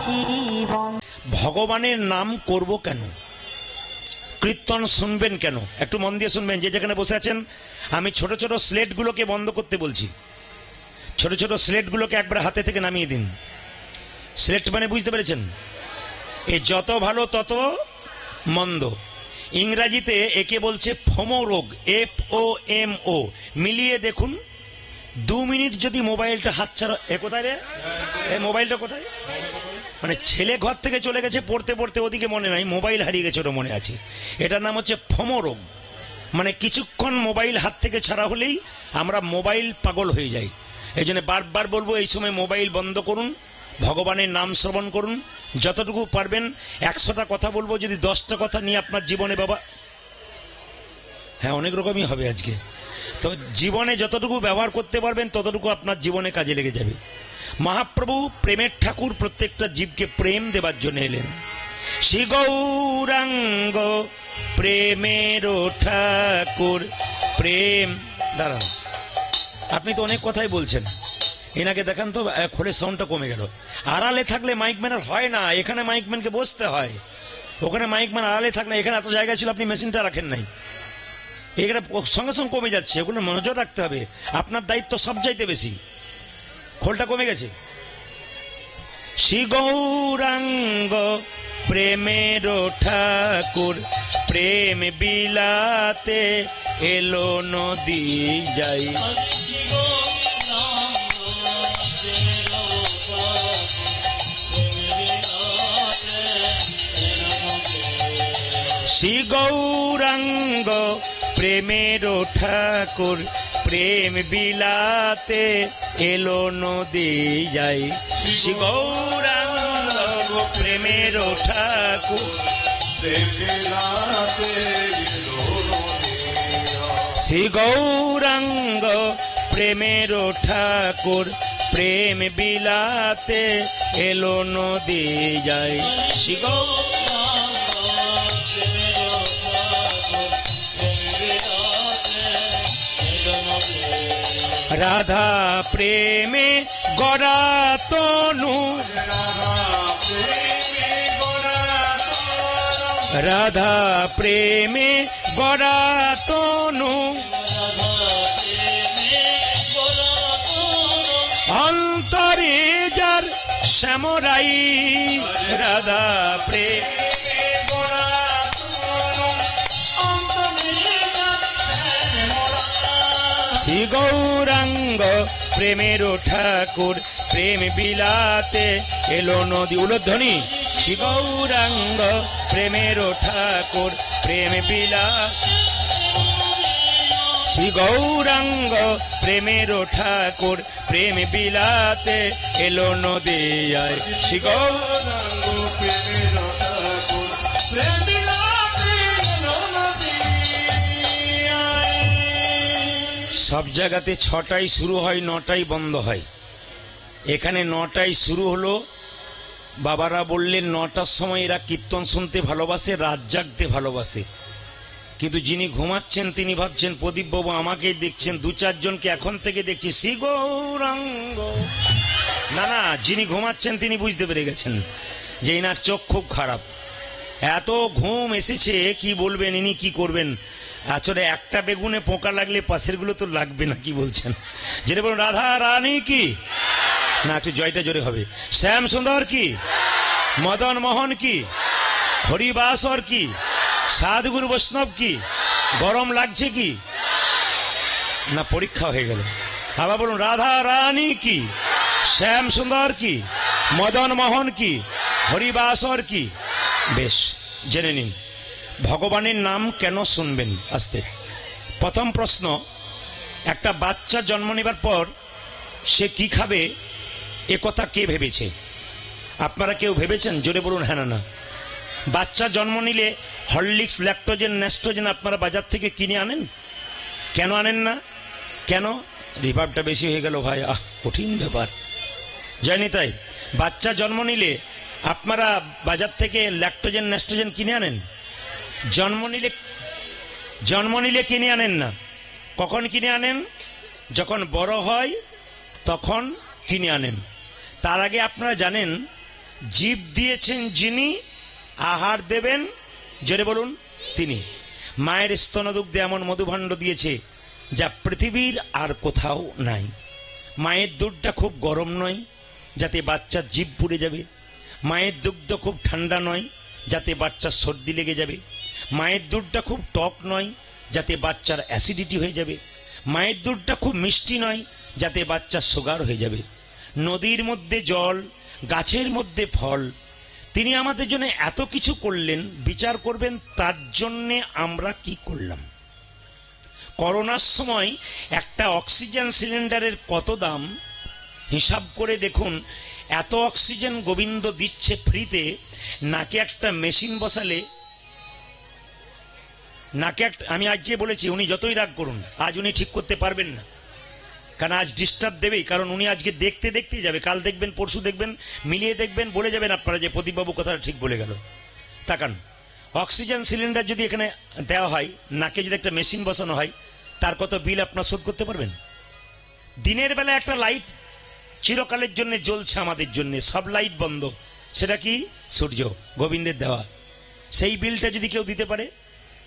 জীবন। ভগবানের নাম করব কেন, কীর্তন শুনবেন কেন, একটু মন দিয়ে শুনবেন। যে যেখানে বসে আছেন আমি ছোট ছোট স্লেটগুলোকে বন্ধ করতে বলছি। ছোট ছোট স্লেটগুলোকে একবার হাতে থেকে নামিয়ে দিন। স্লেট মানে বুঝতে পেরেছেন, এ যত ভালো তত মন্দ। ইংরাজিতে একে বলছে ফোমো রোগ, FOMO। মিলিয়ে দেখুন, 2 মিনিট যদি মোবাইলটা হাতছাড়া, এ কোথায় রে, এই মোবাইলটা কোথায়, মানে ছেলে ঘর থেকে চলে গেছে পড়তে পড়তে, ওদিকে মনে নাই, মোবাইল হারিয়ে গেছে, ওটা মনে আছে। এটার নাম হচ্ছে ফোমো রোগ। মানে কিছুক্ষণ মোবাইল হাত থেকে ছাড়া হলেই আমরা মোবাইল পাগল হয়ে যাই। এই জন্য বারবার বলবো, এই সময় মোবাইল বন্ধ করুন, ভগবানের নাম শ্রবণ করুন। যতটুকু পারবেন, 100টা কথা বলবো, যদি 10টা কথা নিয়ে আপনার জীবনে, বাবা হ্যাঁ অনেক রকমই হবে আজকে, তো জীবনে যতটুকু ব্যবহার করতে পারবেন ততটুকু আপনার জীবনে কাজে লেগে যাবে। মহাপ্রভু প্রেমের ঠাকুর, প্রত্যেকটা জীবকে প্রেম দেবার জন্য এলেন। শ্রী গৌরাঙ্গ প্রেমের ঠাকুর, প্রেম। দাঁড়ান, আপনি তো অনেক কথাই বলছেন, এনাকে দেখান তো, খোলের সাউন্ডটা কমে গেল। আড়ালে থাকলে মাইকম্যানের হয় না, এখানে মাইকম্যানকে বসতে হয়। ওখানে মাইকম্যান আড়ালে থাকলে, এখানে এত জায়গা ছিল, আপনি মেশিনটা রাখেন নাই, এখানে সঙ্গে সঙ্গে কমে যাচ্ছে, ওগুলো নজর রাখতে হবে। আপনার দায়িত্ব সব চাইতে বেশি, খোলটা কমে গেছে। শ্রী গৌরাঙ্গ প্রেমের ঠাকুর, প্রেম বিলাতে এলো নদী যাই। শ্রী গৌরাঙ্গ প্রেমের ঠাকুর, প্রেম বিলাতে এলো নদী যাই। শ্রী গৌরাঙ্গ প্রেমের ঠাকুর, শ্রী গৌরাঙ্গ প্রেমের ঠাকুর, প্রেম বিলাতে এলো নদী যাই। শ্রী রাধা প্রেমে গড়া তনু, রাধা প্রেমে গড়া তনু, অন্তরে যার শ্যামরাই। রাধা প্রেম শ্রী গৌরাঙ্গ প্রেমের ঠাকুর, প্রেম বিলাতে এলো নদী। উলধ্বনি। শ্রী গৌরাঙ্গ প্রেমের ঠাকুর, প্রেম বিলা, শ্রী গৌরাঙ্গ প্রেমের ঠাকুর, প্রেম বিলাতে এলো নদী আয়। শ্রী গৌরাঙ্গ প্রেমের ঠাকুর, প্রেম বিলাতে এলো নদী আয়। সব জায়গাতে 6টায় শুরু হয়, 9টায় বন্ধ হয়। এখানে 9টায় শুরু হলো। বাবারা বললেন 9টার সময় এরা কীর্তন শুনতে ভালোবাসে, রাত জাগতে ভালোবাসে। কিন্তু যিনি ঘুমাচ্ছেন তিনি ভাবছেন প্রদীপ বাবু আমাকেই দেখছেন, 2-4 জনকে এখন থেকে দেখছি শ্রী গৌরাঙ্গ। না না, যিনি ঘুমাচ্ছেন তিনি বুঝতে পেরে গেছেন যে এনার চোখ খুব খারাপ, এত ঘুম এসেছে, কি বলবেন, ইনি কি করবেন। আসলে একটা বেগুনে পোকা লাগলে পাশের গুলো তো লাগবে না, কি বলছেন। যেটা বলুন, রাধা রানী কি না, একটু জয়টা জোরে হবে। শ্যাম সুন্দর কি, মদন মোহন কি, হরিবাসর কি, সাধুগুরু বৈষ্ণব কি। গরম লাগছে কি না, পরীক্ষা হয়ে গেল। আবার বলুন, রাধা রানী কি, শ্যাম সুন্দর কি, মদন মোহন কি, হরিবাসর কি। বেশ, জেনে নিন ভগবানের নাম কেন শুনবেন। আস্তে প্রথম প্রশ্ন, একটা বাচ্চা জন্ম নেবার পর সে কি খাবে এ কথা কে ভেবেছে? আপনারা কেউ ভেবেছেন? জোরে বলুন হ্যাঁ না না। বাচ্চা জন্ম নিলে হরলিক্স, ল্যাকটোজেন, ন্যাস্ট্রোজেন আপনারা বাজার থেকে কিনে আনেন, কেন আনেন না? কেন? রিভাবটা বেশি হয়ে গেল ভাই, কঠিন ব্যাপার, জানি। তাই বাচ্চা জন্ম নিলে আপনারা বাজার থেকে ল্যাকটোজেন, ন্যাস্ট্রোজেন কিনে আনেন। জন্ম নিলে কিনে আনেন না। কখন কিনে আনেন? যখন বড় হয় তখন কিনে আনেন। তার আগে আপনারা জানেন জীব দিয়েছেন যিনি, আহার দেবেন জোরে বলুন তিনি। মায়ের স্তনদুগ্ধে এমন মধুভাণ্ড দিয়েছে যা পৃথিবীর আর কোথাও নাই। মায়ের দুধটা খুব গরম নয় যাতে বাচ্চার জিভ পুড়ে যাবে। মায়ের দুগ্ধ খুব ঠান্ডা নয় যাতে বাচ্চার সর্দি লেগে যাবে। মায়ের দুধটা খুব টক নয় যাতে বাচ্চার অ্যাসিডিটি হয়ে যাবে। মায়ের দুধটা খুব মিষ্টি নয় যাতে বাচ্চার সুগার হয়ে যাবে। নদীর মধ্যে জল, গাছের মধ্যে ফল, তিনি আমাদের জন্য এত কিছু করলেন। বিচার করবেন তার জন্যে আমরা কি করলাম। করোনার সময় একটা অক্সিজেন সিলিন্ডারের কত দাম হিসাব করে দেখুন। এত অক্সিজেন গোবিন্দ দিচ্ছে ফ্রিতে, নাকে একটা মেশিন বসালে, নাকে একটা, আমি আজকে বলেছি উনি যতই রাগ করুন আজ উনি ঠিক করতে পারবেন না, কারণ আজ ডিস্টার্ব দেবেই। কারণ উনি আজকে দেখতে দেখতেই যাবে, কাল দেখবেন, পরশু দেখবেন, মিলিয়ে দেখবেন, বলে যাবেন আপনারা যে প্রদীপবাবু কথাটা ঠিক বলে গেল। তাকান, অক্সিজেন সিলিন্ডার যদি এখানে দেওয়া হয়, নাকে যদি একটা মেশিন বসানো হয়, তার কত বিল আপনার শোধ করতে পারবেন? দিনের বেলা একটা লাইট চিরকালের জন্য জ্বলছে আমাদের জন্য, সব লাইট বন্ধ, সেটা কি? সূর্য, গোবিন্দের দেওয়া। সেই বিলটা যদি কেউ দিতে পারে,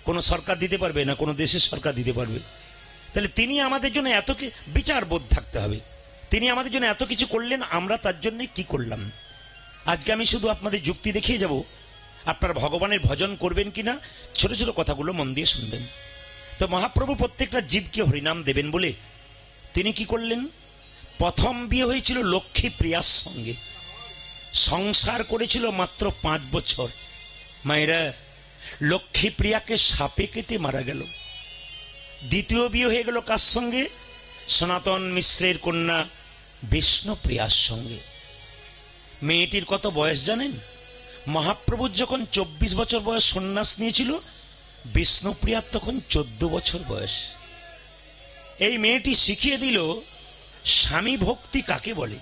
কোনো সরকার দিতে পারবে না, কোনো দেশের সরকার দিতে পারবে? তাহলে তিনি আমাদের জন্য এত বিচার বোধ থাকতে হবে। তিনি আমাদের জন্য এত কিছু করলেন, আমরা তার জন্য কি করলাম? আজকে আমি শুধু আপনাদের যুক্তি দেখিয়ে যাব, আপনারা ভগবানের ভজন করবেন কিনা ছোট ছোট কথাগুলো মন দিয়ে শুনবেন। তো মহাপ্রভু প্রত্যেকটা জীবকে হরিনাম দেবেন বলে তিনি কি করলেন? প্রথম বিয়ে হয়েছিল লক্ষ্মী প্রিয়ার সঙ্গে, সংসার করেছিল মাত্র 5 বছর। মায়েরা, লক্ষ্মী প্রিয়াকে সাপে কেটে মারা গেল। দ্বিতীয় বিয়ে হয়ে গেল কার সঙ্গে? সনাতন মিশ্রের কন্যা বিষ্ণুপ্রিয়ার সঙ্গে। মেয়েটির কত বয়স জানেন? মহাপ্রভুর যখন 24 বছর বয়স সন্ন্যাস নিয়েছিল, বিষ্ণুপ্রিয়ার তখন 14 বছর বয়স। এই মেয়েটি শিখিয়ে দিল স্বামী ভক্তি কাকে বলে।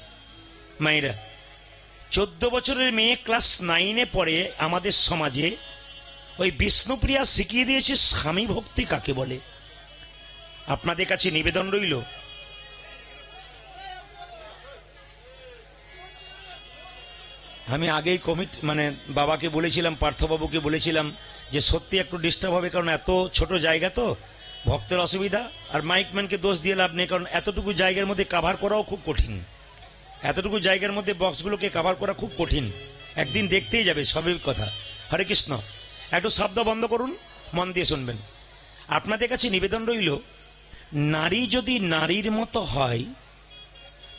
মায়েরা, 14 বছরের মেয়ে ক্লাস 9-এ পড়ে আমাদের সমাজে, ওই বিষ্ণুপ্রিয়া শিখিয়ে দিয়েছে স্বামী ভক্তি কাকে বলে। আপনাদের কাছে নিবেদন রইল, আমি আগেই বাবাকে বলেছিলাম, পার্থবাবুকে বলেছিলাম যে সত্যি একটু ডিস্টার্ব হবে, কারণ এত ছোট জায়গা তো, ভক্তের অসুবিধা। আর মাইকম্যানকে দোষ দিয়ে লাভ নেই, কারণ এতটুকু জায়গার মধ্যে কাভার করাও খুব কঠিন। এতটুকু জায়গার মধ্যে বক্সগুলোকে কাভার করা খুব কঠিন। একদিন দেখতেই যাবে সবই কথা। হরে কৃষ্ণ। একটু শব্দ বন্ধ করুন, মন দিয়ে শুনবেন। আপনাদের কাছে নিবেদন রইল, নারী যদি নারীর মতো হয়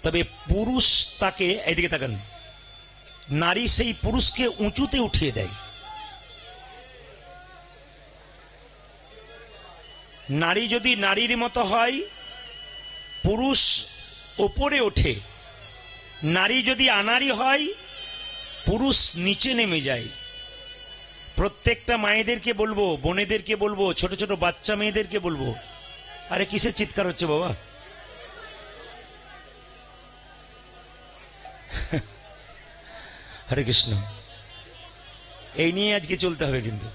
তবে পুরুষ তাকে, এইদিকে তাকান, নারী সেই পুরুষকে উঁচুতে উঠিয়ে দেয়। নারী যদি নারীর মতো হয়, পুরুষ ওপরে ওঠে। নারী যদি আনাড়ি হয়, পুরুষ নিচে নেমে যায়। প্রত্যেকটা মায়েদেরকে বলবো, বোনেদেরকে বলবো, ছোট ছোট বাচ্চা মেয়েদেরকে বলবো, আরে কিসের চিৎকার হচ্ছে বাবা? হরে কৃষ্ণ। এই নিয়ে আজকে চলতে হবে কিন্তু।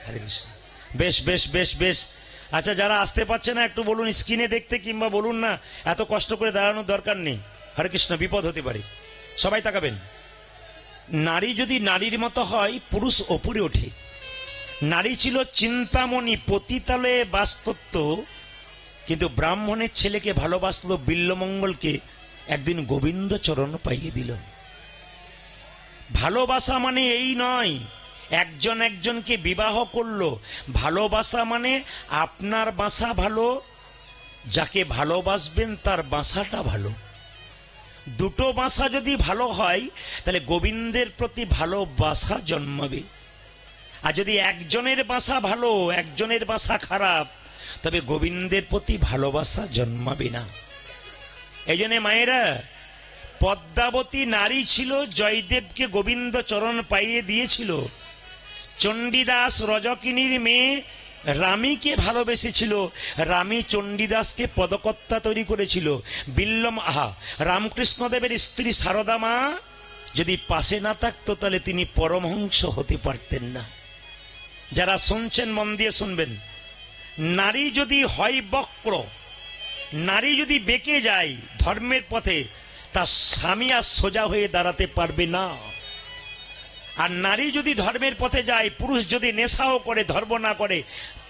হরে কৃষ্ণ। বেশ বেশ বেশ বেশ। আচ্ছা, যারা আসতে পারছে না একটু বলুন স্ক্রিনে দেখতে, কিংবা বলুন না, এত কষ্ট করে দাঁড়ানোর দরকার নেই। হরে কৃষ্ণ, বিপদ হতে পারে। সবাই তাকাবেন। নারী যদি নারীর মতো হয়, পুরুষ ওপরে ওঠে। নারী ছিল চিন্তামণি, পতিতালয়ে বাস করত, কিন্তু ব্রাহ্মণের ছেলেকে ভালোবাসলো, বিল্লমঙ্গলকে। একদিন গোবিন্দ চরণ পাইয়ে দিল। ভালোবাসা মানে এই নয় একজন একজনকে বিবাহ করলো। ভালোবাসা মানে আপনার বাসা ভালো, যাকে ভালোবাসবেন তার বাসাটা ভালো। দুটো বাসা যদি ভালো হয় তাহলে গোবিন্দের প্রতি ভালোবাসা জন্মাবে। আর যদি একজনের বাসা ভালো, একজনের বাসা খারাপ, তবে গোবিন্দের প্রতি ভালোবাসা জন্মাবে না। এই জন্য মায়েরা, পদ্মাবতী নারী ছিল, জয়দেবকে গোবিন্দ চরণ পাইয়ে দিয়েছিল। চণ্ডীদাস রজকিনীর মেয়ে রামীকে ভালোবেসেছিল, রামী চণ্ডীদাসকে পদকর্তা তৈরি করেছিল। রামকৃষ্ণদেবের স্ত্রী সারদা মা যদি পাশে না থাকতো তাহলে তিনি পরমহংস হতে পারতেন না। যারা শুনছেন মন দিয়ে শুনবেন। নারী যদি হয় বক্র, নারী যদি বেঁকে যায় ধর্মের পথে, তার স্বামী আর সোজা হয়ে দাঁড়াতে পারবে না। আর নারী যদি ধর্মের পথে যায়, পুরুষ যদি নেশাও করে, ধর্ম না করে,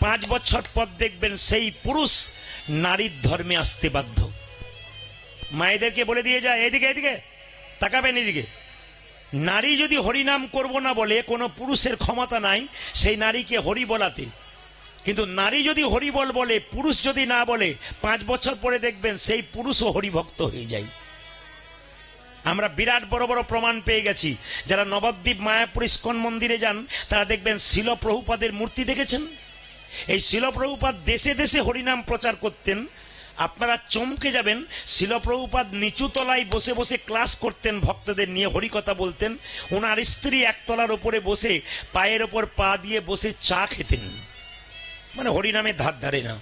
5 বছর পর দেখবেন সেই পুরুষ নারীর ধর্মে আসতে বাধ্য। মায়েদেরকে বলে দিয়ে যায়, এদিকে এদিকে তাকাবেন, এদিকে। নারী যদি হরিনাম করব না বলে, কোনো পুরুষের ক্ষমতা নাই সেই নারীকে হরি বলাতে। কিন্তু নারী যদি হরিবল বলে, পুরুষ যদি না বলে, 5 বছর পরে দেখবেন সেই পুরুষও হরিভক্ত হয়ে যায়। আমরা বিরাট বড় বড় প্রমাণ পেয়ে গেছি। যারা নবদ্বীপ মায়াপুর ইস্কন মন্দিরে যান, তারা দেখবেন শিল প্রভুপাদের মূর্তি দেখেছেন। এই শিল প্রভুপাদ দেশে দেশে হরিনাম প্রচার করতেন। আপনারা চমকে যাবেন, শিল প্রভুপাদ নিচু তলায় বসে বসে ক্লাস করতেন, ভক্তদের নিয়ে হরিকথা বলতেন। ওনার স্ত্রী একতলার ওপরে বসে পায়ের ওপর পা দিয়ে বসে চা খেতেন, মানে হরিনামের ধার ধারে না।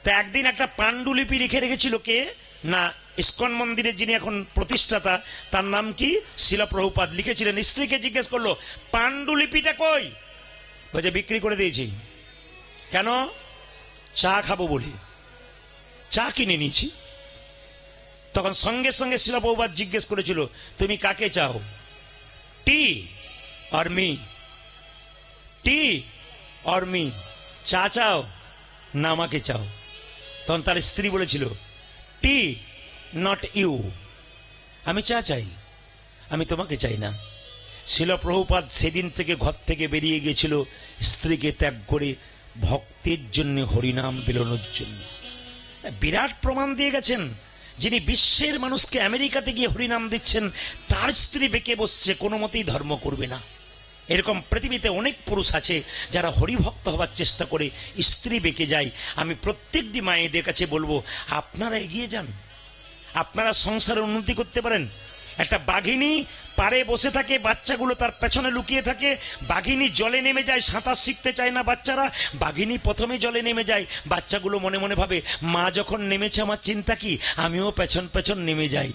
তা একদিন একটা পাণ্ডুলিপি লিখে রেখেছিল কে না, ইস্কন মন্দিরের যিনি এখন প্রতিষ্ঠাতা, তার নাম কি, শিল প্রভুপাদ লিখেছিলেন। স্ত্রীকে জিজ্ঞেস করলো, পাণ্ডুলিপিটা কই? বলছে বিক্রি করে দিয়েছি। কেন? চা খাবো বলে চা কিনে নিয়েছি। তখন সঙ্গে সঙ্গে শিল প্রভুপাদ জিজ্ঞেস করেছিল, তুমি কাকে চাও, টি আর মি? টি আর মি? চা চাও না আমাকে চাও? তখন তার স্ত্রী বলেছিল, টি নট ইউ, আমি চা চাই, আমি তোমাকে চাই না। শিল প্রভুপাদ সেদিন থেকে ঘর থেকে বেরিয়ে গিয়েছিল স্ত্রীকে ত্যাগ করে, ভক্তের জন্য, হরিনাম বেরোনোর জন্য। বিরাট প্রমাণ দিয়ে গেছেন। যিনি বিশ্বের মানুষকে আমেরিকাতে গিয়ে হরিনাম দিচ্ছেন, তার স্ত্রী বেঁকে বসছে, কোনো মতেই ধর্ম করবে না। এরকম পৃথিবীতে অনেক পুরুষ আছে যারা হরিভক্ত হবার চেষ্টা করে স্ত্রী বেঁকে যায়। আমি প্রত্যেকটি মায়েদের কাছে বলবো, আপনারা এগিয়ে যান, আপনারা সংসারে উন্নতি করতে পারেন। একটা বাঘিনী পারে বসে থাকে, বাচ্চাগুলো তার পেছনে লুকিয়ে থাকে। বাঘিনী জলে নেমে যায়, সাঁতার শিখতে চায় না বাচ্চারা। বাঘিনী প্রথমে জলে নেমে যায়, বাচ্চাগুলো মনে মনে ভাবে, মা যখন নেমেছে আমার চিন্তা কি, আমিও পেছন পেছন নেমে যাই।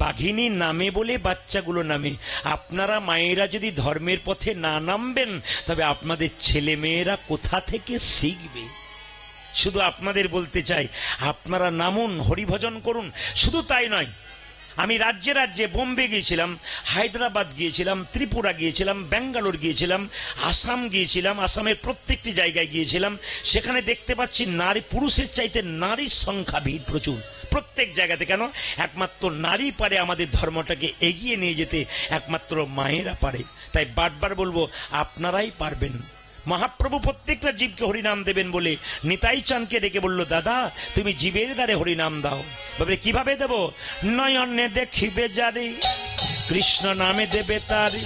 বাঘিনী নামে বলে বাচ্চাগুলো নামে। আপনারা মায়েরা যদি ধর্মের পথে না নামবেন, তবে আপনাদের ছেলে মেয়েরা কোথা থেকে শিখবে? শুধু আপনাদের বলতে চাই, আপনারা নামুন, হরিভজন করুন। শুধু তাই নয়, আমি রাজ্যে রাজ্যে বোম্বে গিয়েছিলাম, হায়দ্রাবাদ গিয়েছিলাম, ত্রিপুরা গিয়েছিলাম, ব্যাঙ্গালোর গিয়েছিলাম, আসাম গিয়েছিলাম, আসামের প্রত্যেকটি জায়গায় গিয়েছিলাম। সেখানে দেখতে পাচ্ছি নারী, পুরুষের চাইতে নারীর সংখ্যা ভিড় প্রচুর প্রত্যেক জায়গাতে। কেন? একমাত্র নারী পারে আমাদের ধর্মটাকে এগিয়ে নিয়ে যেতে, একমাত্র মায়েরা পারে। তাই বারবার বলবো, আপনারাই পারবেন। মহাপ্রভু প্রত্যেকটা জীবকে হরিনাম দেবেন বলে নিতাই চাঁদকে ডেকে বলল, দাদা তুমি জীবের দ্বারে হরিনাম দাও। বলে কিভাবে দেব? নয়নে দেখিবে যারে কৃষ্ণ নামে দেবে তারে,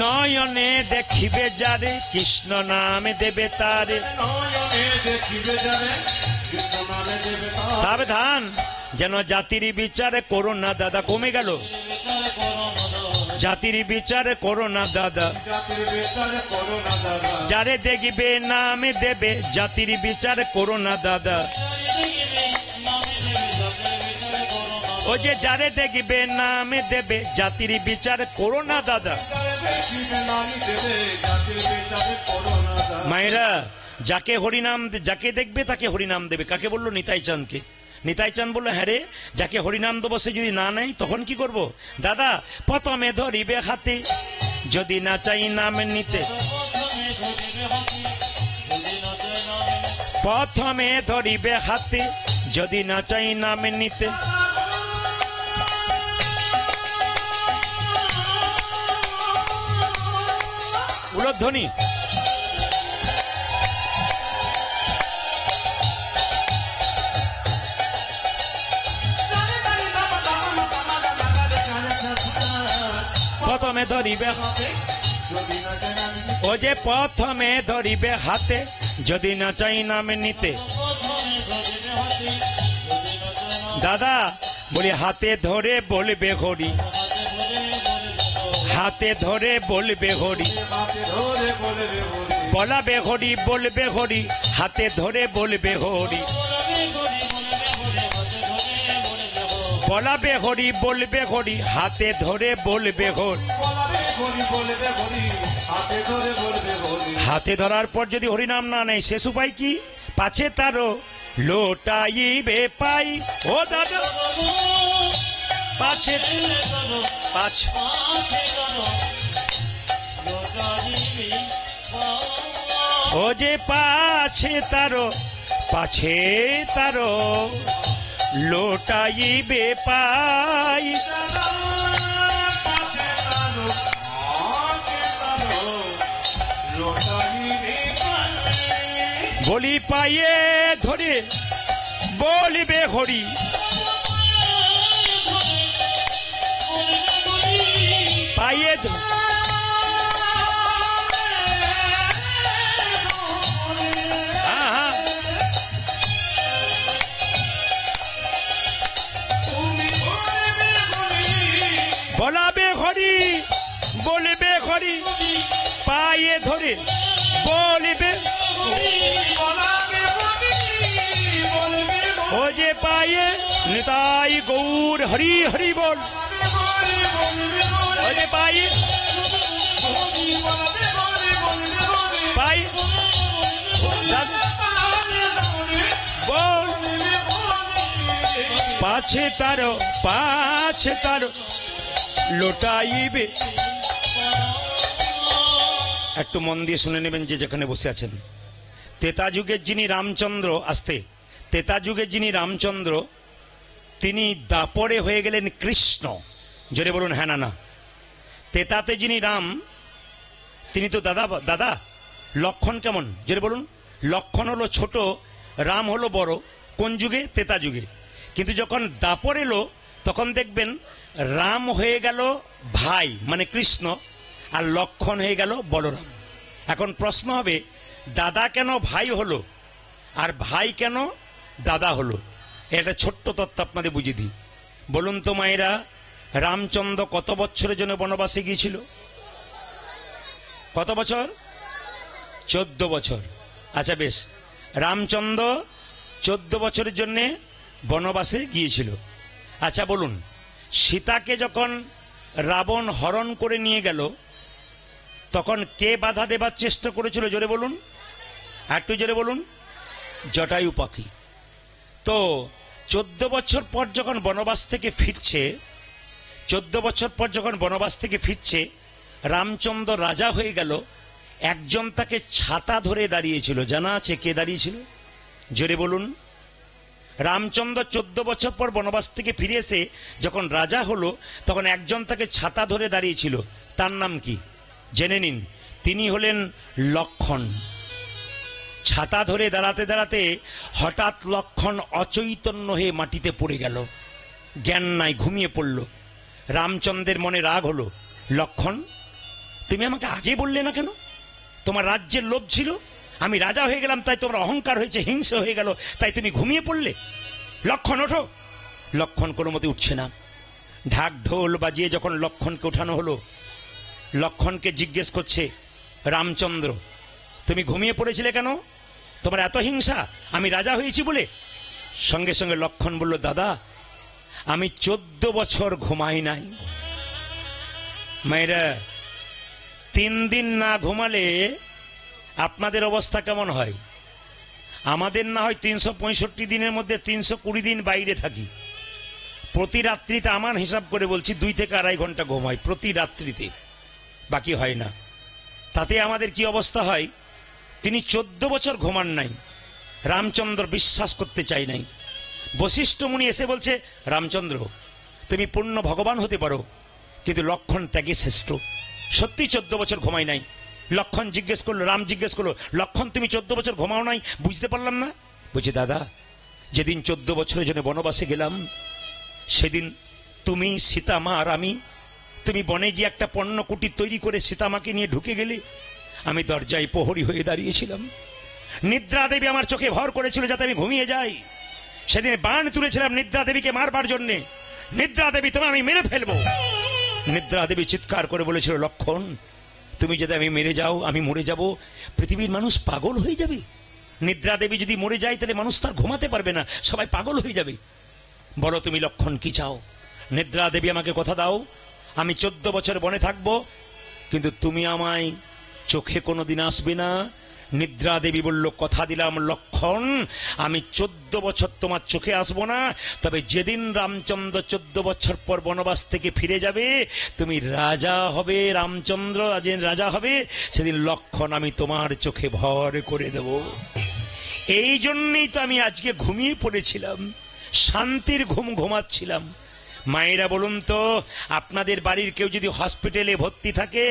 নয়নে দেখিবে যারে কৃষ্ণ নামে দেবে তারে। সাবধান যেন জাতির বিচারে করো না দাদা। কমে গেল, জাতির বিচারে করো না দাদা, যারে দেখবে নামে দেবে জাতির বিচার করো না দাদা। ও যে যারে দেখবে নামে দেবে জাতির বিচার করো না দাদা। মায়েরা, যাকে হরিনাম, যাকে দেখবে তাকে হরিনাম দেবে। কাকে বললো? নিতাই চাঁদকে। নিতাই চাঁদ বললো, হ্যাঁ রে, যাকে হরিনাম দেবো সে যদি না নেয় তখন কি করব? দাদা প্রথমে ধরিবে হাতে, যদি না চাই নাম নিতে, প্রথমে ধরিবে হাতে, যদি না চাই নাম নিতে। উলধ্বনি। প্রথমে ধরিবে হাতে, ও যে প্রথমে ধরিবে হাতে, যদি না চাই নাম নিতে। দাদা বলি, হাতে ধরে বলবে হরি, হাতে ধরে বলবে হরি, বলাবে হরি, বলবে হরি, হাতে ধরে বলবে হরি, বলাবে হরি, বলবে হরি, হাতে ধরে বলবে হরি। হাতে ধরার পর যদি হরিনাম না নেয় শেষ উপায় কি? পাছে তারও লোটাইবে পাই। ও দাদা পাছে পাছে ও যে পাছে তারো লোটাইবে পাই। বলি পায়ে ধরে বলিবে হরি, পায়ে বলাবে হরি, বলিবে হরি, পায়ে ধরে বলিবে। ও যে পায়ে নিতাই গৌর হরি হরি বল। ও যে পায়ে পাই বল। পাছে তার লোটাইবে। একটু মন দিয়ে শুনে নেবেন যে যেখানে বসে আছেন। তেতা যুগের যিনি রামচন্দ্র, তেতা যুগের যিনি রামচন্দ্র, তিনি দাপরে হয়ে গেলেন কৃষ্ণ। জোরে বলুন হ্যাঁ না না। তেতাতে যিনি রাম, তিনি তো দাদা। লক্ষণ কেমন? জোরে বলুন। লক্ষণ হলো ছোট, রাম হলো বড়। কোন যুগে? তেতা যুগে। কিন্তু যখন দাপর এলো তখন দেখবেন রাম হয়ে গেল ভাই মানে কৃষ্ণ, আর লক্ষণ হয়ে গেল বলরাম। এখন প্রশ্ন হবে, দাদা কেন ভাই হলো আর ভাই কেন দাদা হলো? এটা ছোট্ট তত্ত্ব আপনাদের বুঝিয়ে দিই। বলুন তো মায়েরা, রামচন্দ্র কত বছরের জন্য বনবাসে গিয়েছিল? কত বছর? 14 বছর। আচ্ছা বেশ, রামচন্দ্র 14 বছরের জন্য বনবাসে গিয়েছিল। আচ্ছা বলুন, সীতাকে যখন রাবণ হরণ করে নিয়ে গেল তখন কে বাধা দেবার চেষ্টা করেছিল? জোরে বলুন, একটু জোরে বলুন। জটায়ু পাখি। তো 14 বছর পর যখন বনবাস থেকে ফিরছে, 14 বছর পর যখন বনবাস থেকে ফিরছে, রামচন্দ্র রাজা হয়ে গেল। একজন তাকে ছাতা ধরে দাঁড়িয়েছিল, জানা আছে কে দাঁড়িয়েছিল? জোরে বলুন। রামচন্দ্র 14 বছর পর বনবাস থেকে ফিরে এসে যখন রাজা হলো তখন একজন তাকে ছাতা ধরে দাঁড়িয়েছিল। তার নাম কি জেনে নিন। তিনি হলেন লক্ষণ। ছাতা ধরে দাঁড়াতে দাঁড়াতে হঠাৎ লক্ষণ অচৈতন্য হয়ে মাটিতে পড়ে গেল, জ্ঞান নাই, ঘুমিয়ে পড়ল। রামচন্দ্রের মনে রাগ হলো, লক্ষণ তুমি আমাকে আগে বললে না কেন? তোমার রাজ্যের লোভ ছিল, আমি রাজা হয়ে গেলাম তাই তোমার অহংকার হয়েছে, হিংসা হয়ে গেল, তাই তুমি ঘুমিয়ে পড়লে। লক্ষণ ওঠো। লক্ষণ কোনো মতে উঠছে না। ঢাক ঢোল বাজিয়ে যখন লক্ষণকে ওঠানো হলো, লক্ষণকে জিজ্ঞেস করছে রামচন্দ্র, তুমি ঘুমিয়ে পড়েছিলে কেন? তোমার এত হিংসা আমি রাজা হয়েছি বলে? সঙ্গে সঙ্গে লক্ষণ বলল, দাদা আমি 14 বছর ঘুমাই নাই। মায়েরা, 3 দিন না ঘুমালে আপনাদের অবস্থা কেমন হয়? আমাদের না হয় 365 দিনের মধ্যে 320 দিন বাইরে থাকি। প্রতি রাত্রিতে আমার হিসাব করে বলছি 2 থেকে 2.5 ঘন্টা ঘুমাই প্রতি রাত্রিতে, বাকি হয় না। তাতে আমাদের কি অবস্থা হয়? তিনি 14 বছর ঘুমান নাই। রামচন্দ্র বিশ্বাস করতে চাই নাই। বশিষ্ঠ মুনি এসে বলছে, রামচন্দ্র তুমি পূর্ণ ভগবান হতে পারো, কিন্তু লক্ষণ ত্যাগে শ্রেষ্ঠ। সত্যি 14 বছর ঘুমাই নাই। লক্ষণ জিজ্ঞেস করলো, রাম জিজ্ঞেস করলো, লক্ষণ তুমি 14 বছর ঘুমাও নাই? বুঝতে পারলাম না। বলছি, দাদা যেদিন 14 বছরের জন্য বনবাসে গেলাম সেদিন তুমি, সীতামা আর আমি, তুমি বনে গিয়ে একটা পণ্য কুটির তৈরি করে সীতামাকে নিয়ে ঢুকে গেলে। আমি দরজায় প্রহরী হয়ে দাঁড়িয়েছিলাম। নিদ্রা দেবী আমার চোখে ভর করেছিল যাতে আমি ঘুমিয়ে যাই। সেদিন বাণ তুলেছিলাম নিদ্রা দেবীকে মারবার জন্যে। নিদ্রা দেবী তোমায় আমি মেরে ফেলবো। নিদ্রা দেবী চিৎকার করে বলেছিল, লক্ষণ তুমি যদি আমি মেরে যাও, আমি মরে যাব, পৃথিবীর মানুষ পাগল হয়ে যাবে। নিদ্রা দেবী যদি মরে যায় তাহলে মানুষ তার ঘুমাতে পারবে না, সবাই পাগল হয়ে যাবে। বলো তুমি লক্ষণ কি চাও? নিদ্রা দেবী আমাকে কথা দাও, আমি 14 বছর বনে থাকবো, কিন্তু তুমি আমায় চোখে কোনোদিন আসবে না, নিদ্রা দেবী বলল, কথা দিলাম লক্ষণ, আমি 14 বছর তোমার চোখে আসবো না, তবে যেদিন রামচন্দ্র 14 বছর পর বনবাস থেকে ফিরে যাবে, তুমি রাজা হবে, রামচন্দ্র যেদিন রাজা হবে সেদিন লক্ষণ আমি তোমার চোখে ভর করে দেব। এই জন্যই তো আমি আজকে ঘুমিয়ে পড়েছিলাম, শান্তির ঘুম ঘুমাচ্ছিলাম। মায়েরা বলুন তো, আপনাদের বাড়ির কেউ যদি হসপিটালে ভর্তি থাকে,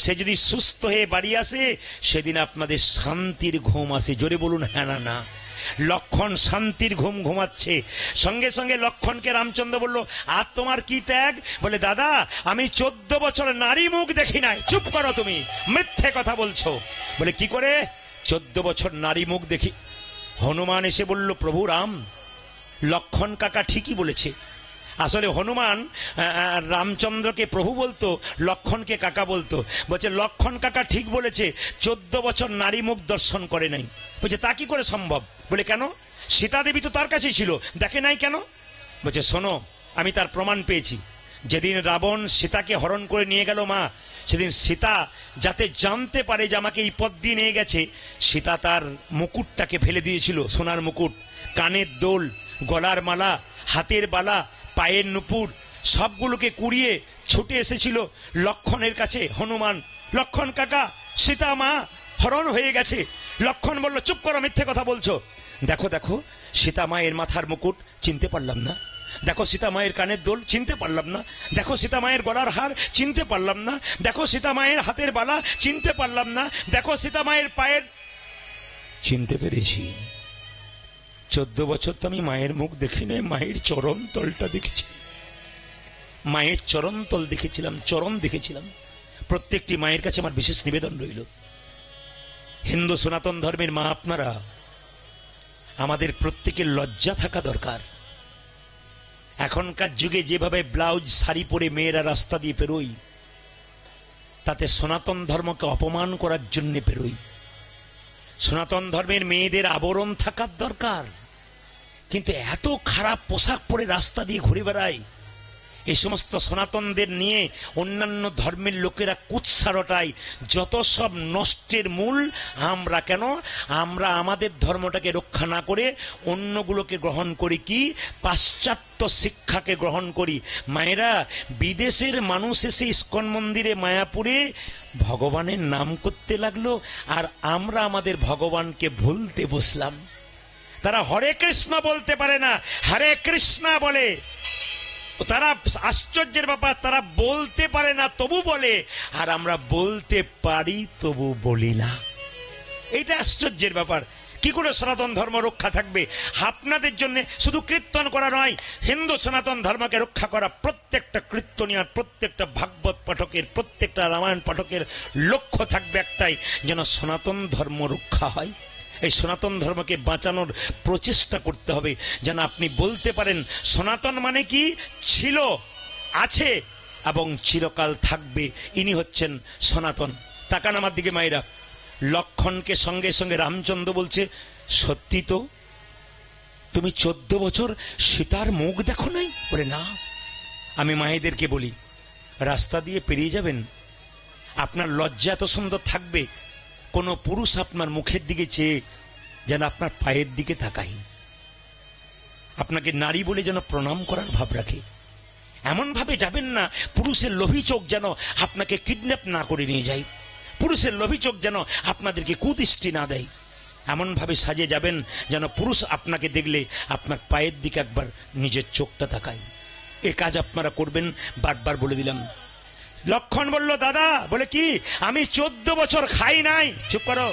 সে যদি সুস্থ হয়ে বাড়ি আসে, সেদিন আপনাদের শান্তির ঘুম আসে? জোরে বলুন হ্যাঁ না না। লক্ষণ শান্তির ঘুম ঘুমাচ্ছে। সঙ্গে সঙ্গে লক্ষণকে রামচন্দ্র বলল, আর তোমার কি ত্যাগ? বলে, দাদা আমি 14 বছর নারী মুখ দেখি নাই। চুপ করো, তুমি মিথ্যে কথা বলছো। বলে, কি করে? 14 বছর নারী মুখ দেখি। হনুমান এসে বলল, প্রভু রাম, লক্ষণ কাকা ঠিকই বলেছে। আসলে হনুমান রামচন্দ্রকে প্রভু বলতো, লক্ষণকে কাকা বলতো। বলছে, লক্ষণ কাকা ঠিক বলেছে, 14 বছর নারী মুখ দর্শন করে নাই। বলছে, তা কি করে সম্ভব? বলে, কেন? সীতা দেবী তো তার কাছেই ছিল, দেখে নাই কেন? বলছে, শোনো, আমি তার প্রমাণ পেয়েছি। যেদিন রাবণ সীতাকে হরণ করে নিয়ে গেল মা, সেদিন সীতা যাতে জানতে পারে যে আমাকে এই পথ দিয়ে নিয়ে গেছে, সীতা তার মুকুটটাকে ফেলে দিয়েছিল, সোনার মুকুট, কানের দোল, গলার মালা, হাতের বালা, পায়ের নুপুর, সবগুলোকে কুড়িয়ে ছুটে এসেছিল লক্ষণের কাছে। হনুমান, লক্ষণ কাকা, সীতা মা হরণ হয়ে গেছে। লক্ষণ বলল, চুপ করো, মিথ্যে কথা বলছো। দেখো দেখো, সীতা মায়ের মাথার মুকুট, চিনতে পারলাম না। দেখো সীতা মায়ের কানের দোল, চিনতে পারলাম না। দেখো সীতা মায়ের গলার হার, চিনতে পারলাম না। দেখো সীতা মায়ের হাতের বালা, চিনতে পারলাম না। দেখো সীতা মায়ের পায়ের, চিনতে পেরেছি। 14 বছর তো আমি মায়ের মুখ দেখি নাই, মায়ের চরণ তলটা দেখেছি। মায়ের চরণ তল দেখেছিলাম, চরণ দেখেছিলাম। প্রত্যেকটি মায়ের কাছে আমার বিশেষ নিবেদন রইল, হিন্দু সনাতন ধর্মের মা আপনারা, আমাদের প্রত্যেকের লজ্জা থাকা দরকার। এখনকার যুগে যেভাবে ব্লাউজ শাড়ি পরে মেয়েরা রাস্তা দিয়ে পেরোই, তাতে সনাতন ধর্মকে অপমান করার জন্য পেরোই। সনাতন ধর্মের মেয়েদের আবরণ থাকার দরকার, কিন্তু এত খারাপ পোশাক পরে রাস্তা দিয়ে ঘুরে বেড়ায়। এই সমস্ত সনাতনদের নিয়ে অন্যান্য ধর্মের লোকেরা কুৎসা রটায়। যত সব নষ্টের মূল আমরা। কেন? আমরা আমাদের ধর্মটাকে রক্ষা না করে অন্যগুলোকে গ্রহণ করি, কি পাশ্চাত্য শিক্ষাকে গ্রহণ করি। মায়েরা, বিদেশের মানুষ এসে ইস্কন মন্দিরে মায়াপুরে ভগবানের নাম করতে লাগলো, আর আমরা আমাদের ভগবানকে ভুলতে বসলাম। তারা হরে কৃষ্ণ বলতে পারে না, হরে কৃষ্ণা বলে। তারা আশ্চর্যের ব্যাপার, তারা বলতে পারে না তবু বলে, আর আমরা বলতে পারি তবু বলি না। এইটা আশ্চর্যের ব্যাপার। কি করে সনাতন ধর্ম রক্ষা থাকবে? আপনাদের জন্য শুধু কীর্তন করা নয়, হিন্দু সনাতন ধর্মকে রক্ষা করা প্রত্যেকটা কীর্তনিয়ার, প্রত্যেকটা ভাগবত পাঠকের, প্রত্যেকটা রামায়ণ পাঠকের লক্ষ্য থাকবে একটাই, যেন সনাতন ধর্ম রক্ষা হয়। এই সনাতন ধর্মকে বাঁচানোর প্রচেষ্টা করতে হবে, যেন আপনি বলতে পারেন সনাতন মানে কি, ছিল, আছে এবং চিরকাল থাকবে, ইনি হচ্ছেন সনাতন। তাকান আমার দিকে মায়েরা। লক্ষণকে সঙ্গে সঙ্গে রামচন্দ্র বলছে, সত্যি তো, তুমি 14 বছর সীতার মুখ দেখো নাই? বলে, না। আমি মায়েদেরকে বলি, রাস্তা দিয়ে পেরিয়ে যাবেন, আপনার লজ্জা এত সুন্দর থাকবে, কোন পুরুষ আপনার মুখের দিকে চেয়ে যেন আপনার পায়ের দিকে তাকাই, আপনাকে নারী বলে যেন প্রণাম করার ভাব রাখে। এমন ভাবে যাবেন না পুরুষের লোভী চোখ যেন আপনাকে কিডন্যাপ না করে নিয়ে যায়, পুরুষের লোভী চোখ যেন আপনাদেরকে কুদৃষ্টি না দেয়। এমন ভাবে সাজে যাবেন যেন পুরুষ আপনাকে দেখলে আপনার পায়ের দিকে একবার নিজের চোখটা তাকায়। এ কাজ আপনারা করবেন, বারবার বলে দিলাম। লক্ষণ বলল, দাদা, বলে কি, আমি 14 বছর খাই নাই। চুপ করো,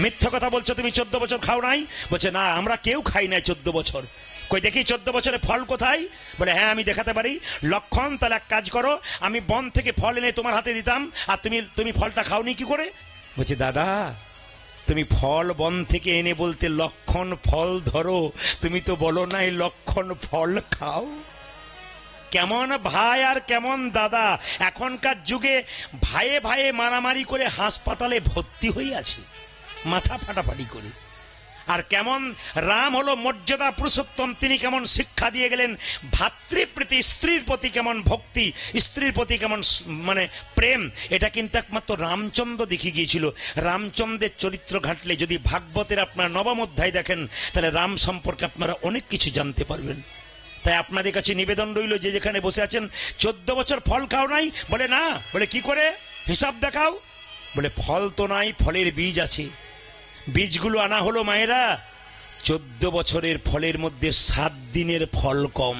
মিথ্যা কথা বলছো, তুমি 14 বছর খাও নাই। বলছে, না, আমরা কেউ খাই নাই 14 বছর। কই দেখি 14 বছরের ফল কোথায়? বলে, হ্যাঁ আমি দেখাতে পারি। লক্ষণ, তাহলে এক কাজ করো, আমি বন থেকে ফল এনে তোমার হাতে দিতাম, আর তুমি ফলটা খাওনি কি করে? বলছে, দাদা, তুমি ফল বন থেকে এনে বলতে লক্ষণ ফল ধরো, তুমি তো বলো নাই লক্ষণ ফল খাও। কেমন ভাই আর কেমন দাদা! এখনকার যুগে ভাইয়ে ভাইয়ে মারামারি করে হাসপাতালে ভর্তি হয়ে আছে, মাথা ফাটাফাটি করে। আর কেমন রাম হলো মর্যাদা পুরুষোত্তম, তিনি কেমন শিক্ষা দিয়ে গেলেন ভাতৃপ্রীতি, স্ত্রীর প্রতি কেমন ভক্তি, স্ত্রীর প্রতি কেমন মানে প্রেম, এটা কিন্তু একমাত্র রামচন্দ্র দেখিয়ে গিয়েছিল। রামচন্দ্রের চরিত্র ঘাটলে যদি ভাগবতের আপনারা নবম অধ্যায় দেখেন, তাহলে রাম সম্পর্কে আপনারা অনেক কিছু জানতে পারবেন। তাই আপনাদের কাছে নিবেদন রইল, যে যেখানে বসে আছেন 14 বছর ফল খাও নাই, বলে না, বলে কি করে হিসাব দেখাও, বলে ফল তো নাই, ফলের বীজ আছে। বীজগুলো আনা হলো মায়েরা। 14 বছরের ফলের মধ্যে 7 দিনের ফল কম।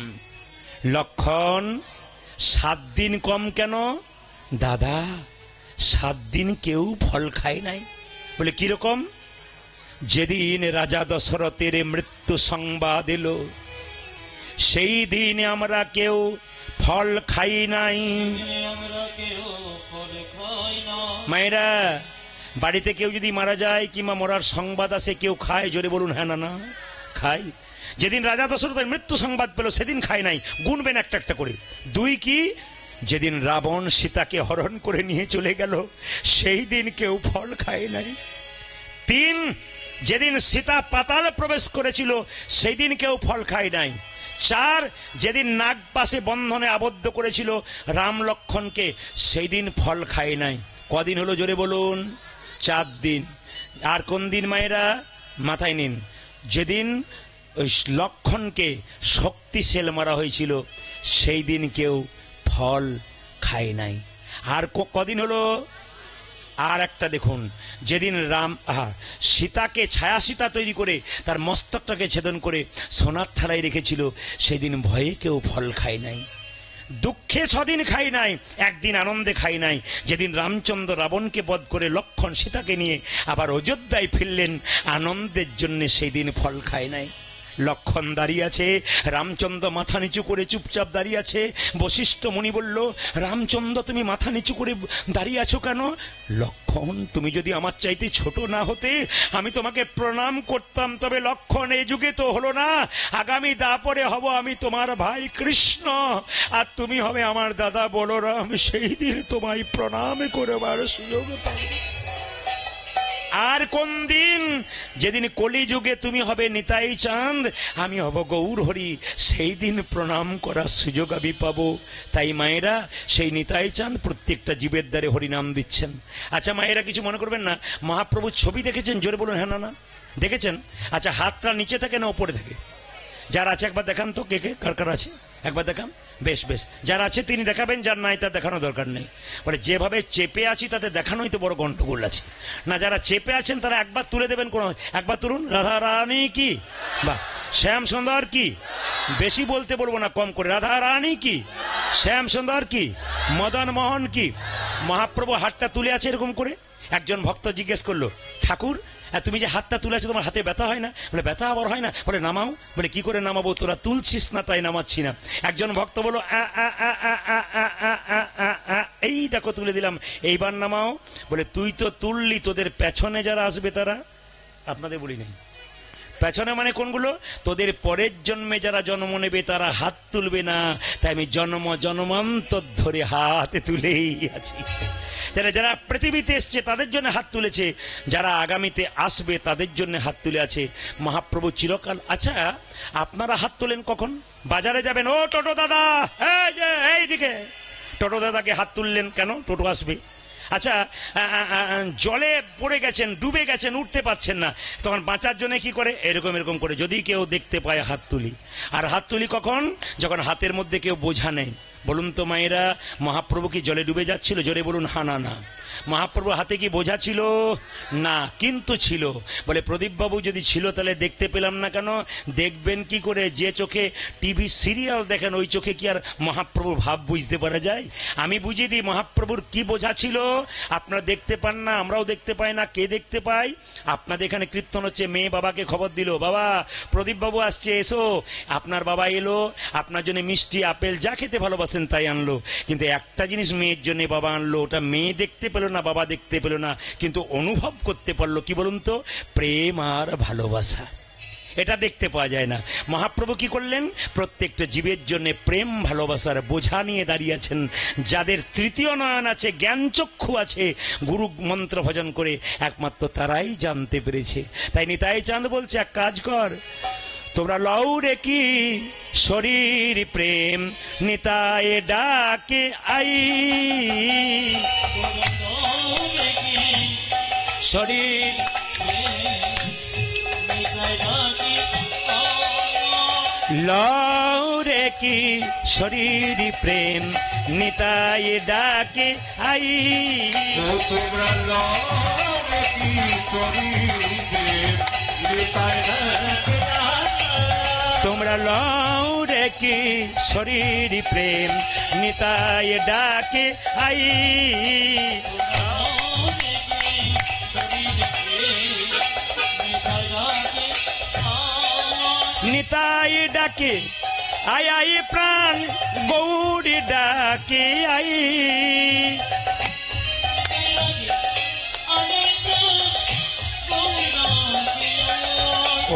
লক্ষণ 7 দিন কম কেন দাদা? 7 দিন কেউ ফল খায় নাই। বলে কিরকম? যেদিন রাজা দশরথের মৃত্যু সংবাদ এলো, সেই দিন আমরা কেউ ফল খাই নাই। মায়েরা, বাড়িতে কেউ যদি মারা যায় কিংবা মরার সংবাদ আসে, কেউ খায়? জোরে বলুন হ্যাঁ না না খাই। যেদিন রাজা দশরথের মৃত্যু সংবাদ পেল সেদিন খায় নাই। গুনবেন একটা একটা করে। 2 কি? যেদিন রাবণ সীতাকে হরণ করে নিয়ে চলে গেল, সেই দিন কেউ ফল খায় নাই। 3, যেদিন সীতা পাতাল প্রবেশ করেছিল, সেই দিন কেউ ফল খায় নাই। 4, যেদিন নাগপাশে বন্ধনে আবদ্ধ করেছিল রাম লক্ষণকে, সেই দিন ফল খায় নাই। কদিন হলো জোরে বলুন? 4 দিন। আর কোন দিন মায়েরা? মাথায় নিন। যেদিন ওই লক্ষণকে শক্তিশাল মারা হয়েছিল, সেই দিন কেউ ফল খায় নাই। আর কদিন হলো? আর একটা দেখুন, যেদিন রাম সীতাকে ছায়া সীতা তৈরি করে তার মস্তকটাকে ছেদন করে সোনার থালায় রেখেছিল, সেদিন ভয়ে কেউ ফল খায় নাই। দুঃখে 6 দিন খাই নাই, একদিন আনন্দে খাই নাই। যেদিন রামচন্দ্র রাবণকে বধ করে লক্ষণ সীতাকে নিয়ে আবার অযোধ্যায় ফিরলেন আনন্দের জন্য, সেই দিন ফল খায় নাই। লক্ষণ দাঁড়িয়ে আছে, রামচন্দ্র মাথা নিচু করে চুপচাপ দাঁড়িয়ে আছে। বশিষ্ঠ মুনি বলল, রামচন্দ্র তুমি মাথা নিচু করে দাঁড়িয়ে আছো কেন? লক্ষণ, তুমি যদি আমার চাইতে ছোট না হতে, আমি তোমাকে প্রণাম করতাম। তবে লক্ষণ, এই যুগে তো হলো না, আগামী দাপরে হব আমি তোমার ভাই কৃষ্ণ, আর তুমি হবে আমার দাদা বলরাম। সেই দিন তোমায় প্রণাম করবার সুযোগ পাবে। আর কোন দিন? যেদিন কলিযুগে তুমি হবে নিতাই চাঁদ, আমি হব গৌর হরি, সেই দিন প্রণাম করার সুযোগ আমি পাবো। তাই মায়েরা, সেই নিতাই চাঁদ প্রত্যেকটা জীবের দ্বারে হরিনাম দিচ্ছেন। আচ্ছা মায়েরা, কিছু মনে করবেন না, মহাপ্রভুর ছবি দেখেছেন? জোরে বলুন হ্যাঁ না না দেখেছেন? আচ্ছা, হাতটা নিচে থাকে না উপরে থাকে? যার আছে একবার দেখান তো, কে কে কার কার আছে একবার দেখান। বেশ বেশ, যার আছে তিনি দেখাবেন, যার নাই তার দেখানো দরকার নেই। বলে যেভাবে চেপে আছি তাতে দেখানোই তো বড় গন্ডগোল আছে না। যারা চেপে আছেন তারা একবার তুলে দেবেন, কোন একবার তুলুন। রাধা রানী কি, বাহ। শ্যাম সুন্দর কি, বেশি বলতে বলবো না, কম করে। রাধা রানী কি, শ্যাম সুন্দর কি, মদন মোহন কি। মহাপ্রভু হাতটা তুলে আছে এরকম করে। একজন ভক্ত জিজ্ঞেস করলো, ঠাকুর তুমি যে হাতটা তুলে আছো, তোমার হাতে ব্যথা হয় না? বলে ব্যথা আবার হয় না। বলে নামাও। বলে কি করে নামাবো? তোরা তুলছিস না তাই নামাচ্ছি না। একজন ভক্ত বলো, এই দেখো তুলে দিলাম, এইবার নামাও। বলে তুই তো তুললি, তোদের পেছনে যারা আসবে তারা? আপনাদের বলি নেই পেছনে মানে কোনগুলো? তোদের পরের জন্মে যারা জন্ম নেবে তারা হাত তুলবে না। তাই আমি জন্ম জন্মান্তর ধরে হাত তুলেই আছি। যারা পৃথিবীতে এসছে তাদের জন্য হাত তুলেছে, যারা আগামীতে আসবে তাদের জন্য হাত তুলে আছে মহাপ্রভু চিরকাল। আচ্ছা, আপনারা হাত তোলেন কখন? বাজারে যাবেন, ও টোটো দাদা, এইদিকে টোটো দাদাকে হাত তুললেন কেন? টোটো আসবে। আচ্ছা, জলে পড়ে গেছেন, ডুবে গেছেন, উঠতে পারছেন না, তখন বাঁচার জন্য কি করে? এরকম এরকম করে যদি কেউ দেখতে পায় হাত তুলি। আর হাত তুলি কখন? যখন হাতের মধ্যে কেউ বোঝা নেই। বলুন তো মায়েরা, মহাপ্রভু কি জলে ডুবে যাচ্ছিল? জোরে বলুন হা না না। মহাপ্রভুর হাতে কি বোঝা ছিল? না, কিন্তু ছিল। বলে প্রদীপবাবু যদি ছিল তাহলে দেখতে পেলাম না কেন? দেখবেন কি করে? যে চোখে টিভি সিরিয়াল দেখেন, ওই চোখে কি আর মহাপ্রভুর ভাব বুঝতে পারা যায়? আমি বুঝিয়ে দিই মহাপ্রভুর কি বোঝা ছিল। আপনারা দেখতে পান না, আমরাও দেখতে পাই না। কে দেখতে পাই? আপনাদের এখানে কীর্তন হচ্ছে, মেয়ে বাবাকে খবর দিল, বাবা প্রদীপবাবু আসছে, এসো। আপনার বাবা এলো, আপনার জন্য মিষ্টি আপেল যা খেতে ভালোবাসেন তাই আনলো। কিন্তু একটা জিনিস মেয়ের জন্য বাবা আনলো, ওটা মেয়ে দেখতে পেল না, বাবা দেখতে পেল না, কিন্তু অনুভব করতে পারলো। কি বলুন তো? প্রেম আর ভালোবাসা। এটা দেখতে পাওয়া যায় না। মহাপ্রভু কি করলেন? প্রত্যেকটা জীবের জন্য প্রেম ভালোবাসার বোঝা নিয়ে দাঁড়িয়েছেন। যাদের তৃতীয় নয়ন আছে, জ্ঞান চক্ষু আছে, গুরু মন্ত্র ভজন করে একমাত্র তারাই জানতে পেরেছে। তাই নিতাই চাঁদ বলছে, এক কাজ কর, তোমরা লও রে কি শরীর প্রেম নিতাই ডাকে আই, শরীর লও রে কি শরীর প্রেম নিতাই ডাকে আই, তোমরা লও রে কি শরীর প্রেম নিতাই ডাকে আই, তোমরা লও রে কি শরীর প্রেম নিতাই ডাকে আই, নিতাই ডাকে আই আই প্রাণ গৌরী ডাকে আই,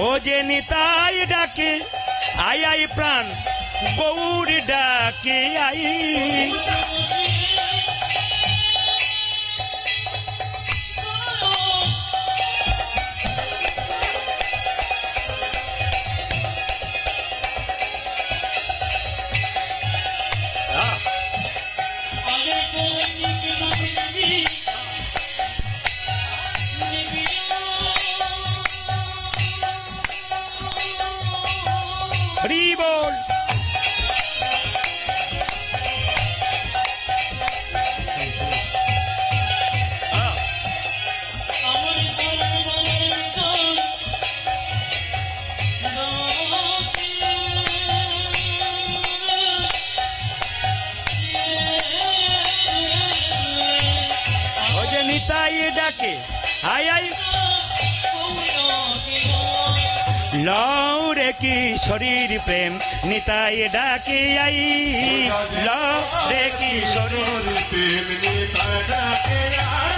ও যে নিতাই ডাকে আই আই প্রাণ গৌরী ডাকে আই, হরি বল। ও যে নিতাই ডাকে আই আই লও রে কি শরীর প্রেম নিতাই ডাকে আই, লও রে কি শরীর প্রেম নিতাই ডাকে আই,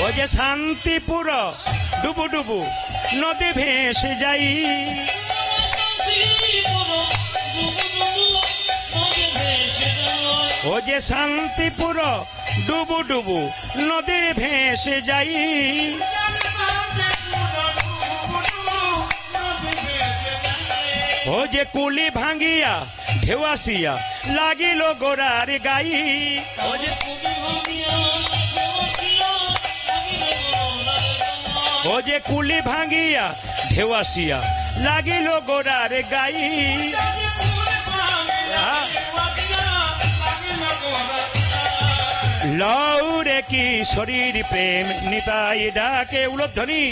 ও যে শান্তিপুর ডুবু ডুবু নদী ভেসে যাই, ও যে শান্তিপুর ডুবু ডুবু নদী ভেসে যাই, ও যে কুলি ভাঙ্গিয়া ঢেউ আসিয়া লাগিল গোড়ার গাই, ও যে ও যে কুলি ভাঙ্গিয়া ঢেউ আসিয়া লাগিল গোড়ার গাই, লও রে কি শরীর প্রেম নিতাই ডাকে উলধ্বনি।